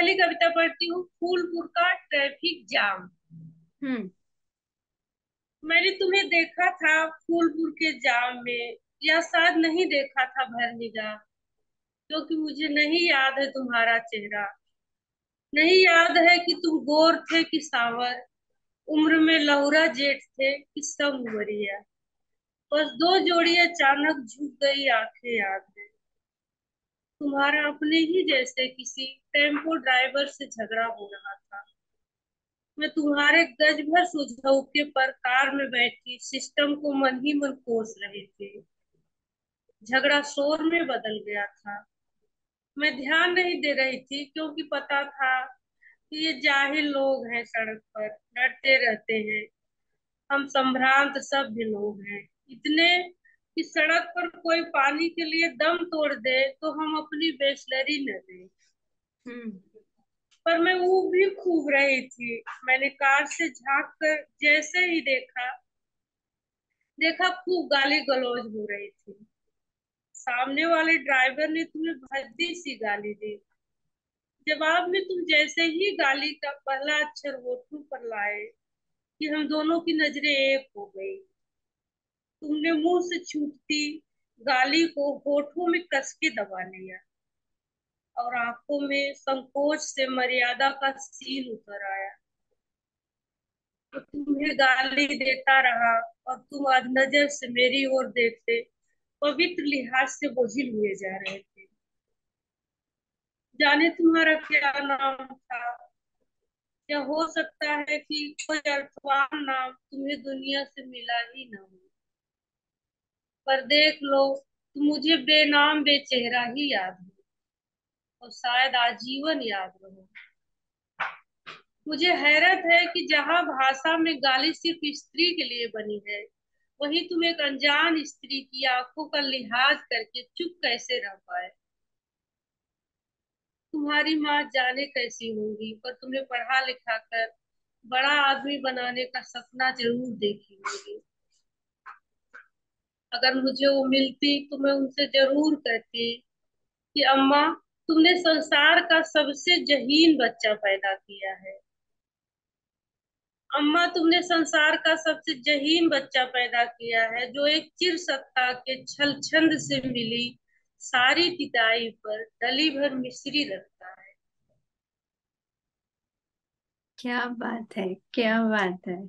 पहली कविता पढ़ती हूँ, फूलपुर का ट्रैफिक जाम। हम्म। मैंने तुम्हें देखा था फूलपुर के जाम में, या शायद नहीं देखा था भर निगाह, क्योंकि मुझे नहीं याद है तुम्हारा चेहरा। नहीं याद है कि तुम गोर थे कि सांवर, उम्र में लहुरा जेठ थे कि सब उमरिया। बस दो जोड़ी अचानक झुक गई आंखें याद है। तुम्हारा अपने ही जैसे किसी टेम्पो ड्राइवर से झगड़ा हो रहा था। मैं तुम्हारे गज भर सुझाव पर कार में बैठी सिस्टम को मन ही मन कोस रही थी। झगड़ा शोर में बदल गया था। मैं ध्यान नहीं दे रही थी, क्योंकि पता था कि ये जाहिल लोग हैं, सड़क पर लड़ते रहते हैं। हम संभ्रांत सभ्य लोग हैं, इतने कि सड़क पर कोई पानी के लिए दम तोड़ दे तो हम अपनी बेसलरी न दें। हम्म। पर मैं ऊब भी खूब रही थी। मैंने कार से झांक कर जैसे ही देखा देखा खूब गाली गलौज हो रही थी। सामने वाले ड्राइवर ने तुम्हें भद्दी सी गाली दी। जवाब में तुम जैसे ही गाली का पहला अक्षर होठों पर लाए कि हम दोनों की नजरें एक हो गई। तुमने मुंह से छूटती गाली को होठों में कस के दबा लिया, और आंखों में संकोच से मर्यादा का सीन उतर आया। तो तुम्हें गाली देता रहा, और तुम अधनजर से मेरी ओर देखते पवित्र लिहाज से बोझिल हुए जा रहे थे। जाने तुम्हारा क्या नाम था। क्या हो सकता है कि कोई अर्थवान नाम तुम्हें दुनिया से मिला ही ना हो। पर देख लो, तुम मुझे बेनाम बेचेहरा ही याद हो, और शायद आजीवन याद रहो। मुझे हैरत है कि जहाँ भाषा में गाली सिर्फ स्त्री के लिए बनी है, वहीं तुम एक अनजान स्त्री की आंखों का लिहाज करके चुप कैसे रह पाए। तुम्हारी माँ जाने कैसी होंगी, पर तुम्हें पढ़ा लिखा कर बड़ा आदमी बनाने का सपना जरूर देखी होगी। अगर मुझे वो मिलती तो मैं उनसे जरूर कहती कि अम्मा, तुमने संसार का सबसे जहीन बच्चा पैदा किया है। अम्मा, तुमने संसार का सबसे जहीन बच्चा पैदा किया है, जो एक चिर सत्ता के छल छंद से मिली सारी पिटाई पर डली भर मिश्री रखता है। क्या बात है, क्या बात है।